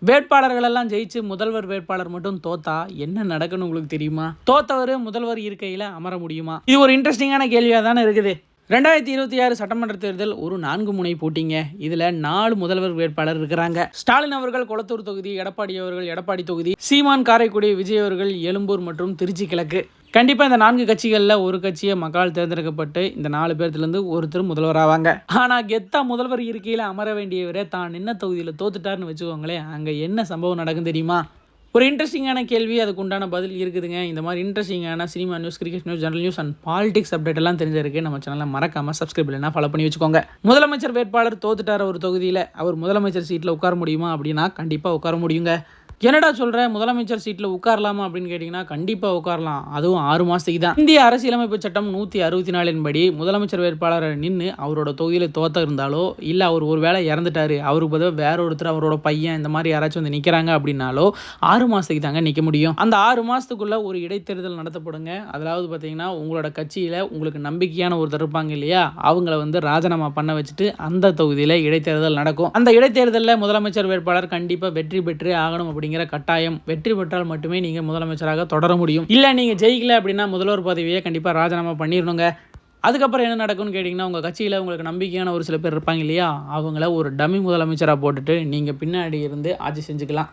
வேட்பாளர்கள் எல்லாம் ஜெயிச்சு முதல்வர் வேட்பாளர் மட்டும் தோத்தா என்ன நடக்குன்னு உங்களுக்கு தெரியுமா? தோத்தவர் முதல்வர் இருக்கையில் அமர முடியுமா? இது ஒரு இன்ட்ரெஸ்டிங்கான கேள்வியாக தானே இருக்குது. 2026 சட்டமன்ற தேர்தல் ஒரு 4 முனை போட்டிங்க. இதில் 4 முதல்வர் வேட்பாளர் இருக்கிறாங்க. ஸ்டாலின் அவர்கள் கொளத்தூர் தொகுதி, எடப்பாடி அவர்கள் எடப்பாடி தொகுதி, சீமான் காரைக்குடி, விஜய் அவர்கள் எழும்பூர் மற்றும் திருச்சி கிழக்கு. கண்டிப்பாக இந்த 4 கட்சிகளில் ஒரு கட்சியை மக்களால் தேர்ந்தெடுக்கப்பட்டு இந்த 4 பேர்த்துலேருந்து ஒருத்தர் முதல்வர் ஆவாங்க. ஆனால் கெத்தா முதல்வர் இருக்கையில் அமர வேண்டியவரை தான் நின்ன தொகுதியில் தோத்துட்டாருன்னு வச்சுக்கோங்களேன், அங்கே என்ன சம்பவம் நடக்கும் தெரியுமா? ஒரு இன்ட்ரெஸ்டிங்கான கேள்வி, அதுக்கு உண்டான பதில் இருக்குதுங்க. இந்த மாதிரி இன்ட்ரெஸ்டிங்கான cinema news, cricket news, general news and politics update எல்லாம் தெரிஞ்சிருக்கு. நம்ம சேனலை மறக்காமல் சப்ஸ்கிரைப் இல்லைனா ஃபாலோ பண்ணி வச்சுக்கோங்க. முதலமைச்சர் வேட்பாளர் தோத்துட்டார் ஒரு தொகுதியில், அவர் முதலமைச்சர் சீட்டில் உட்கார முடியுமா அப்படின்னா கண்டிப்பாக உட்கார முடியுங்க. என்னடா சொல்கிற, முதலமைச்சர் சீட்டில் உட்காரலாமா அப்படின்னு கேட்டிங்கன்னா கண்டிப்பாக உட்காரலாம். அதுவும் 6 மாதத்துக்கு தான். இந்திய அரசியலமைப்பு சட்டம் 164 படி முதலமைச்சர் வேட்பாளரை நின்று அவரோட தொகுதியில் தோற்ற இருந்தாலோ, இல்லை அவர் ஒரு வேளை இறந்துட்டாரு, அவருக்கு பதிலாக வேற ஒருத்தர், அவரோட பையன், இந்த மாதிரி யாராச்சும் வந்து நிற்கிறாங்க அப்படின்னாலோ 6 மாதத்துக்கு தாங்க நிற்க முடியும். அந்த 6 மாதத்துக்குள்ளே ஒரு இடைத்தேர்தல் நடத்தப்படுங்க. அதாவது பார்த்தீங்கன்னா உங்களோட கட்சியில் உங்களுக்கு நம்பிக்கையான ஒருத்தர் இருப்பாங்க இல்லையா, அவங்கள வந்து ராஜினாமா பண்ண வச்சுட்டு அந்த தொகுதியில் இடைத்தேர்தல் நடக்கும். அந்த இடைத்தேர்தலில் முதலமைச்சர் வேட்பாளர் கண்டிப்பாக வெற்றி பெற்றே ஆகணும் அப்படிங்கிற கட்டாயம். வெற்றி பெற்றால் மட்டுமே நீங்க முதலமைச்சராக தொடர முடியும். இல்ல நீங்க ஜெயிக்கல அப்படின்னா முதல்வர் பதவியை கண்டிப்பா ராஜினாமா பண்ணிடணுங்க. அதுக்கப்புறம் என்ன நடக்கும்னு கேட்டிங்கன்னா, உங்கள் கட்சியில் உங்களுக்கு நம்பிக்கையான ஒரு சில பேர் இருப்பாங்க இல்லையா, அவங்கள ஒரு டம்மி முதலமைச்சராக போட்டுட்டு நீங்கள் பின்னாடி இருந்து ஆட்சி செஞ்சுக்கலாம்.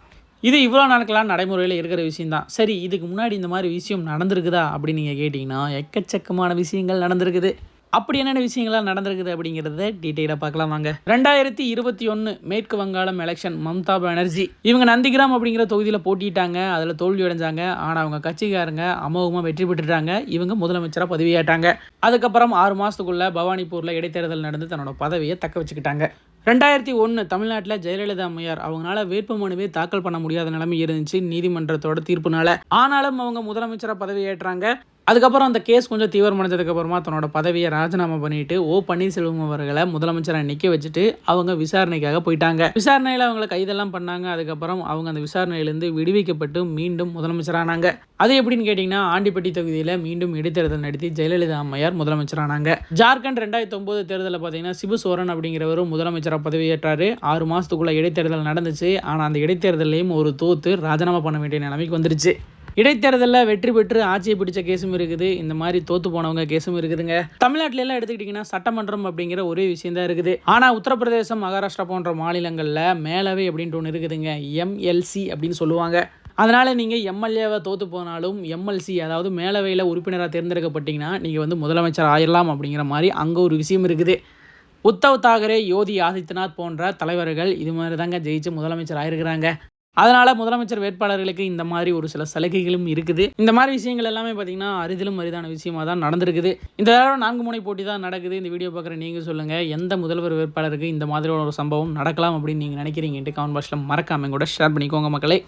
இது இவ்வளோ நாட்களாக நடைமுறையில் இருக்கிற விஷயம் தான். சரி, இதுக்கு முன்னாடி இந்த மாதிரி விஷயம் நடந்திருக்குதா அப்படின்னு நீங்கள் கேட்டிங்கன்னா எக்கச்சக்கமான விஷயங்கள் நடந்திருக்குது. அப்படி என்னென்ன விஷயங்கள்லாம் நடந்திருக்குது அப்படிங்கிறத டீட்டெயிலாக பார்க்கலாம் வாங்க. 2021 மேற்கு வங்காளம் எலெக்ஷன், மம்தா பானர்ஜி இவங்க நந்திகிராம் அப்படிங்கிற தொகுதியில் போட்டிட்டாங்க. அதில் தோல்வி அடைஞ்சாங்க. ஆனால் அவங்க கட்சிக்காரங்க அமோகமாக வெற்றி பெற்றுட்டாங்க. இவங்க முதலமைச்சராக பதவியேற்றாங்க. அதுக்கப்புறம் 6 மாதத்துக்குள்ள பவானிப்பூரில் இடைத்தேர்தல் நடந்து தன்னோட பதவியை தக்க வச்சுக்கிட்டாங்க. 2001 தமிழ்நாட்டில் ஜெயலலிதா அம்மையார் அவங்களால வேட்புமனுவே தாக்கல் பண்ண முடியாத நிலைமை இருந்துச்சு நீதிமன்றத்தோட தீர்ப்புனால. ஆனாலும் அவங்க முதலமைச்சராக பதவியேற்றாங்க. அதுக்கப்புறம் அந்த கேஸ் கொஞ்சம் தீவிரமடைஞ்சதுக்கப்புறமா தன்னோட பதவியை ராஜினாமா பண்ணிட்டு ஓ பன்னீர்செல்வம் அவர்களை முதலமைச்சராக நிற்க வச்சுட்டு அவங்க விசாரணைக்காக போயிட்டாங்க. விசாரணையில் அவங்களை கைதெல்லாம் பண்ணாங்க. அதுக்கப்புறம் அவங்க அந்த விசாரணையிலேருந்து விடுவிக்கப்பட்டு மீண்டும் முதலமைச்சரானாங்க. அது எப்படின்னு கேட்டிங்கன்னா, ஆண்டிப்பட்டி தொகுதியில் மீண்டும் இடைத்தேர்தல் நடத்தி ஜெயலலிதா அம்மையார் முதலமைச்சரானாங்க. ஜார்க்கண்ட் 2009 தேர்தலில் பார்த்தீங்கன்னா சிபு சோரன் அப்படிங்கிறவரும் முதலமைச்சராக பதவியேற்றாரு. 6 மாதத்துக்குள்ள இடைத்தேர்தல் நடந்துச்சு. ஆனால் அந்த இடைத்தேர்தலையும் ஒரு தோத்து ராஜினாமா பண்ண வேண்டிய நிலைமைக்கு வந்துருச்சு. இடைத்தேர்தலில் வெற்றி பெற்று ஆட்சியை பிடிச்ச கேஸும் இருக்குது. இந்த மாதிரி தோத்து போனவங்க கேஸும் இருக்குதுங்க. தமிழ்நாட்டில எல்லாம் எடுத்துக்கிட்டிங்கன்னா சட்டமன்றம் அப்படிங்கிற ஒரே விஷயம் தான் இருக்குது. ஆனால் உத்தரப்பிரதேசம், மகாராஷ்டிரா போன்ற மாநிலங்களில் மேலவை அப்படின்ட்டு ஒன்று இருக்குதுங்க. எம்எல்சி அப்படின்னு சொல்லுவாங்க. அதனால் நீங்கள் எம்எல்ஏவை தோற்று போனாலும் எம்எல்சி, அதாவது மேலவையில் உறுப்பினராக தேர்ந்தெடுக்கப்பட்டீங்கன்னா நீங்கள் வந்து முதலமைச்சர் ஆயிடலாம் அப்படிங்கிற மாதிரி அங்கே ஒரு விஷயம் இருக்குது. உத்தவ் தாக்கரே, யோகி ஆதித்யநாத் போன்ற தலைவர்கள் இது மாதிரி தாங்க ஜெயிச்சு முதலமைச்சர் ஆயிருக்கிறாங்க. அதனால் முதலமைச்சர் வேட்பாளர்களுக்கு இந்த மாதிரி ஒரு சில சலுகைகளும் இருக்குது. இந்த மாதிரி விஷயங்கள் எல்லாமே பார்த்தீங்கன்னா அரிதிலும் அரிதான விஷயமாக தான் நடந்திருக்குது. இந்த தடவை 4 முனை போட்டி தான் நடக்குது. இந்த வீடியோ பார்க்குற நீங்கள் சொல்லுங்கள், எந்த முதல்வர் வேட்பாளருக்கு இந்த மாதிரியான ஒரு சம்பவம் நடக்கலாம் அப்படின்னு நீங்கள் நினைக்கிறீங்கன்ட்டு கமெண்ட் பாக்ஸில் மறக்காமல் கூட ஷேர் பண்ணிக்கோங்க மக்களே.